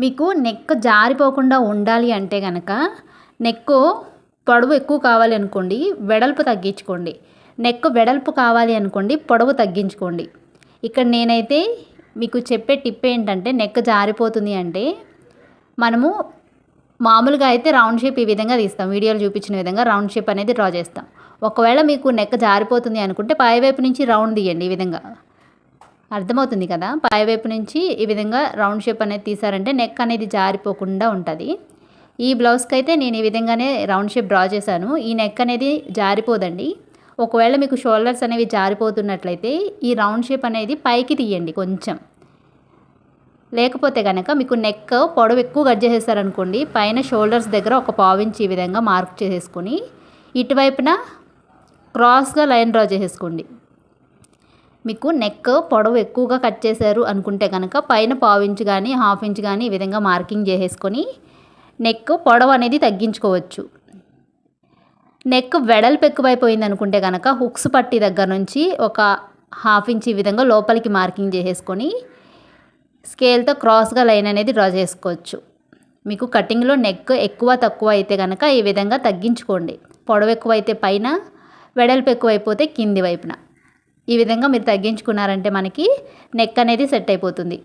మీకు నెక్ జారిపోకుండా ఉండాలి అంటే గనక నెక్కు పొడవు ఎక్కువ కావాలి అనుకోండి, వెడల్పు తగ్గించుకోండి. నెక్ వెడల్పు కావాలి అనుకోండి, పొడవు తగ్గించుకోండి. ఇక్కడ నేనైతే మీకు చెప్పే టిప్ ఏంటంటే నెక్ జారిపోతుంది అంటే మనము మామూలుగా అయితే రౌండ్ షేప్ ఈ విధంగా తీస్తాం. వీడియోలో చూపించిన విధంగా రౌండ్ షేప్ అనేది డ్రా చేస్తాం. ఒకవేళ మీకు నెక్ జారిపోతుంది అనుకుంటే పైవైపు నుంచి రౌండ్ తీయండి ఈ విధంగా. అర్థమవుతుంది కదా. పైవైపు నుంచి ఈ విధంగా రౌండ్ షేప్ అనేది తీసారంటే నెక్ అనేది జారిపోకుండా ఉంటుంది. ఈ బ్లౌజ్కి అయితే నేను ఈ విధంగానే రౌండ్ షేప్ డ్రా చేశాను. ఈ నెక్ అనేది జారిపోదండి. ఒకవేళ మీకు షోల్డర్స్ అనేవి జారిపోతున్నట్లయితే ఈ రౌండ్ షేప్ అనేది పైకి తీయండి కొంచెం. లేకపోతే కనుక మీకు నెక్ పొడవు ఎక్కువ కట్ చేసేసారనుకోండి, పైన షోల్డర్స్ దగ్గర ఒక పావించి ఈ విధంగా మార్క్ చేసేసుకొని ఇటువైపున క్రాస్గా లైన్ డ్రా చేసేసుకోండి. మీకు నెక్ పొడవు ఎక్కువగా కట్ చేశారు అనుకుంటే కనుక పైన పావించి కానీ హాఫ్ ఇంచ్ కానీ ఈ విధంగా మార్కింగ్ చేసేసుకొని నెక్ పొడవు అనేది తగ్గించుకోవచ్చు. నెక్ వెడల్పు ఎక్కువైపోయింది అనుకుంటే కనుక హుక్స్ పట్టి దగ్గర నుంచి ఒక హాఫ్ ఇంచ్ ఈ విధంగా లోపలికి మార్కింగ్ చేసేసుకొని స్కేల్తో క్రాస్గా లైన్ అనేది డ్రా చేసుకోవచ్చు. మీకు కటింగ్లో నెక్ ఎక్కువ తక్కువ అయితే కనుక ఈ విధంగా తగ్గించుకోండి. పొడవు ఎక్కువైతే పైన, వెడల్పు ఎక్కువైపోతే కింది వైపున. ఈ విధంగా మీరు తగ్గించుకున్నారంటే మనకి నెక్ అనేది సెట్ అయిపోతుంది.